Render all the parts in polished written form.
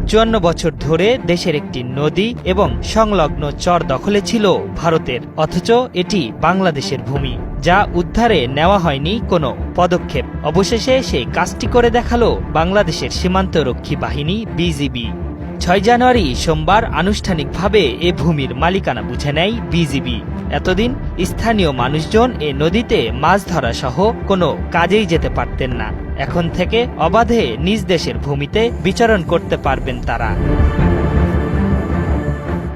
54 বছর ধরে দেশের একটি নদী এবং সংলগ্ন চর দখলে ছিল ভারতের, অথচ এটি বাংলাদেশের ভূমি, যা উদ্ধারে নেওয়া হয়নি কোনো পদক্ষেপ। অবশেষে সেই কাজটি করে দেখালো বাংলাদেশের সীমান্তরক্ষী বাহিনী বিজিবি। 6 জানুয়ারি সোমবার আনুষ্ঠানিকভাবে এ ভূমির মালিকানা বুঝে নেয় বিজিবি। এতদিন স্থানীয় মানুষজন এ নদীতে মাছ ধরা সহ কোনো কাজেই যেতে পারতেন না। এখন থেকে অবাধে নিজ দেশের ভূমিতে বিচরণ করতে পারবেন তারা।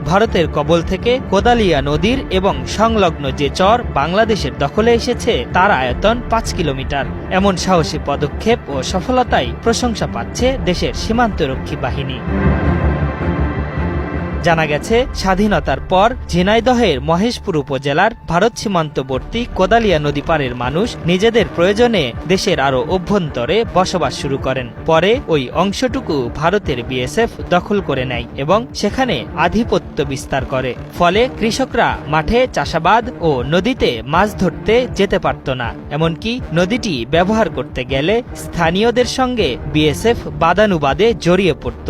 ভারতের কবল থেকে কোদালিয়া নদীর এবং সংলগ্ন যে চর বাংলাদেশের দখলে এসেছে তার আয়তন 5 কিলোমিটার। এমন সাহসী পদক্ষেপ ও সফলতায় প্রশংসা পাচ্ছে দেশের সীমান্তরক্ষী বাহিনী। জানা গেছে, স্বাধীনতার পর ঝিনাইদহের মহেশপুর উপজেলার ভারত সীমান্তবর্তী কোদালিয়া নদী পারের মানুষ নিজেদের প্রয়োজনে দেশের আরও অভ্যন্তরে বসবাস শুরু করেন। পরে ওই অংশটুকু ভারতের বিএসএফ দখল করে নেয় এবং সেখানে আধিপত্য বিস্তার করে। ফলে কৃষকরা মাঠে চাষাবাদ ও নদীতে মাছ ধরতে যেতে পারত না। এমনকি নদীটি ব্যবহার করতে গেলে স্থানীয়দের সঙ্গে বিএসএফ বাদানুবাদে জড়িয়ে পড়ত।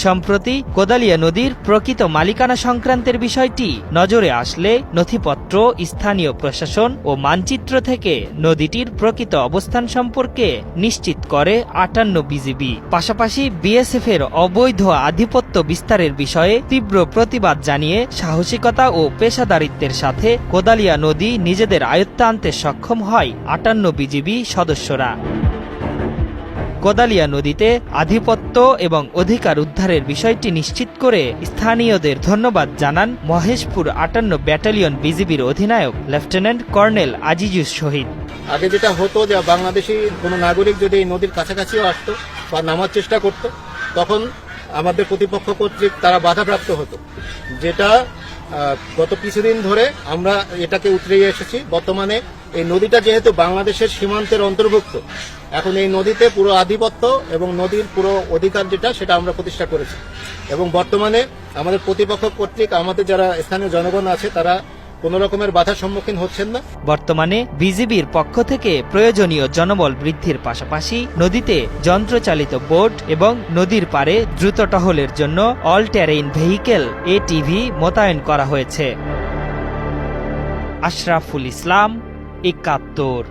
সম্প্রতি কোদালিয়া নদীর প্রকৃত মালিকানা সংক্রান্তের বিষয়টি নজরে আসলে নথিপত্র, স্থানীয় প্রশাসন ও মানচিত্র থেকে নদীটির প্রকৃত অবস্থান সম্পর্কে নিশ্চিত করে 58 বিজিবি। পাশাপাশি বিএসএফের অবৈধ আধিপত্য বিস্তারের বিষয়ে তীব্র প্রতিবাদ জানিয়ে সাহসিকতা ও পেশাদারিত্বের সাথে কোদালিয়া নদী নিজেদের আয়ত্তে আনতে সক্ষম হয় 58 বিজিবি সদস্যরা। কোদালিয়া নদীতে আধিপত্য এবং অধিকার উদ্ধারের বিষয়টি নিশ্চিত করে স্থানীয়দের ধন্যবাদ জানান মহেশপুর 58 ব্যাটালিয়ন বিজিবির অধিনায়ক লেফটেন্যান্ট কর্নেল আজিজুস শহীদ। আগে যেটা হতো যে বাংলাদেশি কোনো নাগরিক যদি এই নদীর কাছাকাছিও আসতো বা নামার চেষ্টা করত, তখন আমাদের প্রতিপক্ষ কর্তৃক তারা বাধাপ্রাপ্ত হতো, যেটা গত কিছুদিন ধরে আমরা এটাকে উতরিয়ে এসেছি। বর্তমানে এই নদীটা যেহেতু বাংলাদেশের সীমান্তের অন্তর্ভুক্ত, এখন এই নদীতে পুরো আধিপত্য এবং নদীর পুরো অধিকার যেটা সেটা আমরা প্রতিষ্ঠা করেছি এবং বর্তমানে আমাদের প্রতিপক্ষ কর্তৃক আমাদের যারা স্থানীয় জনগণ আছে তারা কোনো রকমের বাধার সম্মুখীন হচ্ছেন না। বর্তমানে বিজিবির পক্ষ থেকে প্রয়োজনীয় জনবল বৃদ্ধির পাশাপাশি নদীতে যন্ত্রচালিত বোট এবং নদীর পাড়ে দ্রুত টহলের জন্য অল টেরেইন ভেহিকেল এটিভি মোতায়েন করা হয়েছে। আশরাফুল ইসলাম, ৭১।